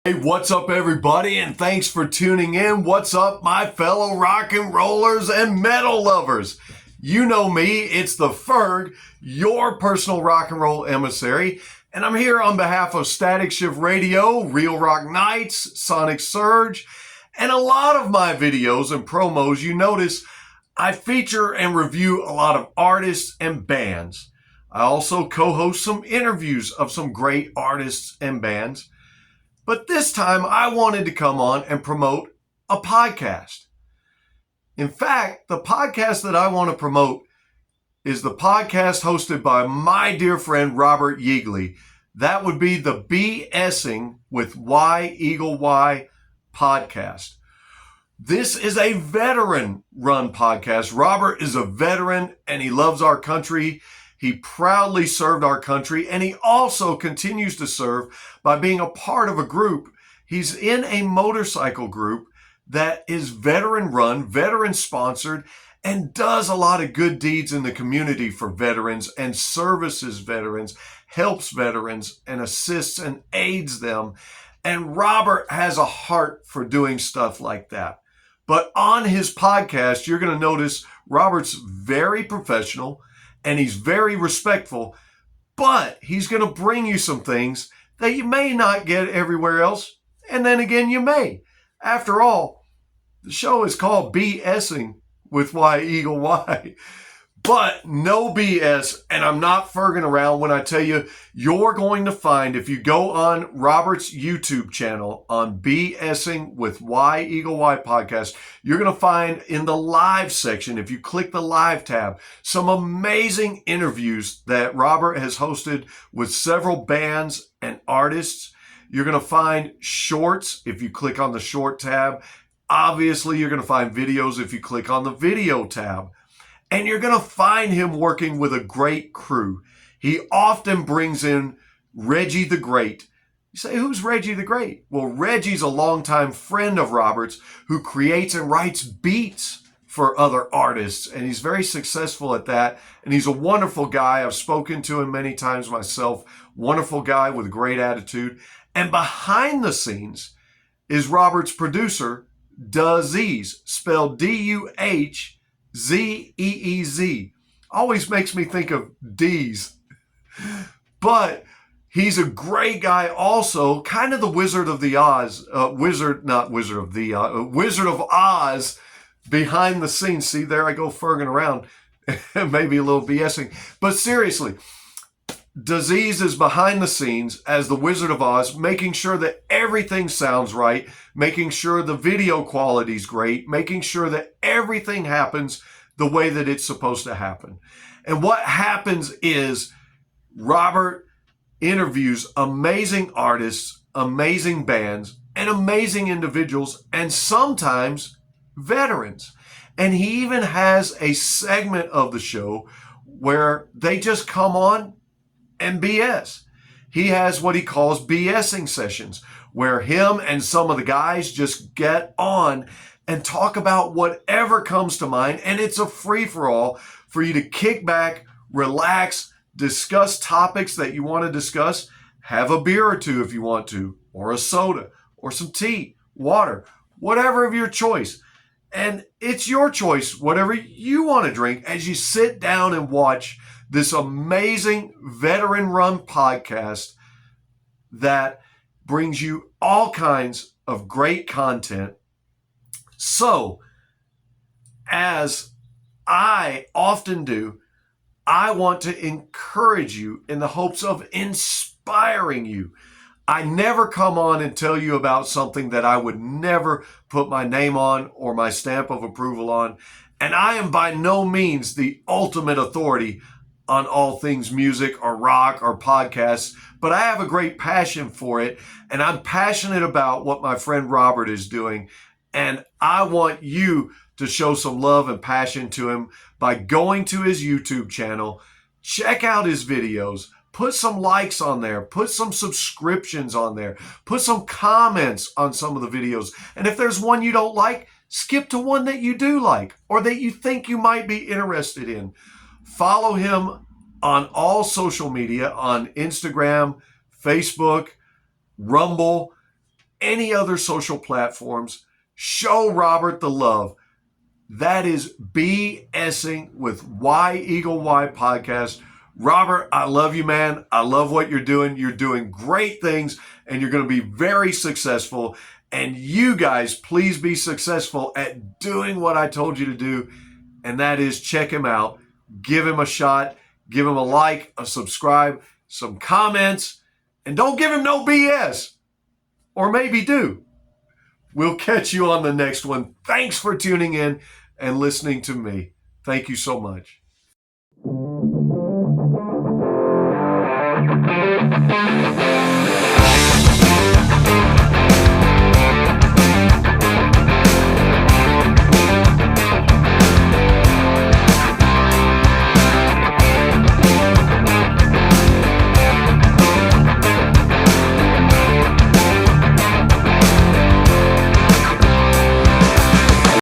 Hey, what's up everybody, and thanks for tuning in. What's up my fellow rock and rollers and metal lovers? You know me, it's the Ferg, your personal rock and roll emissary, and I'm here on behalf of Static Shift Radio, Real Rock Nights, Sonic Surge, and a lot of my videos and promos. You notice I feature and review a lot of artists and bands. I also co-host some interviews of some great artists and bands. But this time I wanted to come on and promote a podcast. In fact, the podcast that I want to promote is the podcast hosted by my dear friend Robert Yeagley. That would be the BS-ingWithY-Eagle-Y podcast. This is a veteran-run podcast. Robert is a veteran and he loves our country. He proudly served our country, and he also continues to serve by being a part of a group. He's in a motorcycle group that is veteran-run, veteran-sponsored, and does a lot of good deeds in the community for veterans and services veterans, helps veterans, and assists and aids them. And Robert has a heart for doing stuff like that. But on his podcast, you're going to notice Robert's very professional, and he's very respectful, but he's going to bring you some things that you may not get everywhere else. And then again, you may. After all, the show is called BS-ingWithY-Eagle-Y. But no BS, and I'm not ferging around when I tell you, you're going to find, if you go on Robert's YouTube channel on BS-ingWithY-Eagle-Y podcast, you're going to find in the live section, if you click the live tab, some amazing interviews that Robert has hosted with several bands and artists. You're going to find shorts if you click on the short tab. Obviously, you're going to find videos if you click on the video tab. And you're going to find him working with a great crew. He often brings in Reggie the Great. You say, who's Reggie the Great? Well, Reggie's a longtime friend of Robert's who creates and writes beats for other artists. And he's very successful at that. And he's a wonderful guy. I've spoken to him many times myself. Wonderful guy with a great attitude. And behind the scenes is Robert's producer, Duzeez, spelled D-U-H-Z-E-E-Z. Always makes me think of D's. But he's a great guy also, kind of the Wizard of the Oz, Wizard of Oz behind the scenes. See, there I go ferging around, maybe a little BSing. But seriously, Duzeez is behind the scenes as the Wizard of Oz, making sure that everything sounds right, making sure the video quality is great, making sure that everything happens the way that it's supposed to happen. And what happens is Robert interviews amazing artists, amazing bands, and amazing individuals, and sometimes veterans. And he even has a segment of the show where they just come on and BS. He has what he calls BSing sessions, where him and some of the guys just get on and talk about whatever comes to mind. And it's a free-for-all for you to kick back, relax, discuss topics that you want to discuss, have a beer or two if you want to, or a soda, or some tea, water, whatever of your choice. And it's your choice, whatever you want to drink, as you sit down and watch this amazing veteran-run podcast that brings you all kinds of great content. So, as I often do, I want to encourage you in the hopes of inspiring you. I never come on and tell you about something that I would never put my name on or my stamp of approval on. And I am by no means the ultimate authority on all things music or rock or podcasts, but I have a great passion for it, and I'm passionate about what my friend Robert is doing, and I want you to show some love and passion to him by going to his YouTube channel, check out his videos, put some likes on there, put some subscriptions on there, put some comments on some of the videos, and if there's one you don't like, skip to one that you do like or that you think you might be interested in. Follow him on all social media, on Instagram, Facebook, Rumble, any other social platforms. Show Robert the love. That is BSing with Y-Eagle-Y podcast. Robert, I love you, man. I love what you're doing. You're doing great things, and you're going to be very successful. And you guys, please be successful at doing what I told you to do, and that is check him out. Give him a shot. Give him a like, a subscribe, some comments, and don't give him no BS. Or maybe do. We'll catch you on the next one. Thanks for tuning in and listening to me. Thank you so much.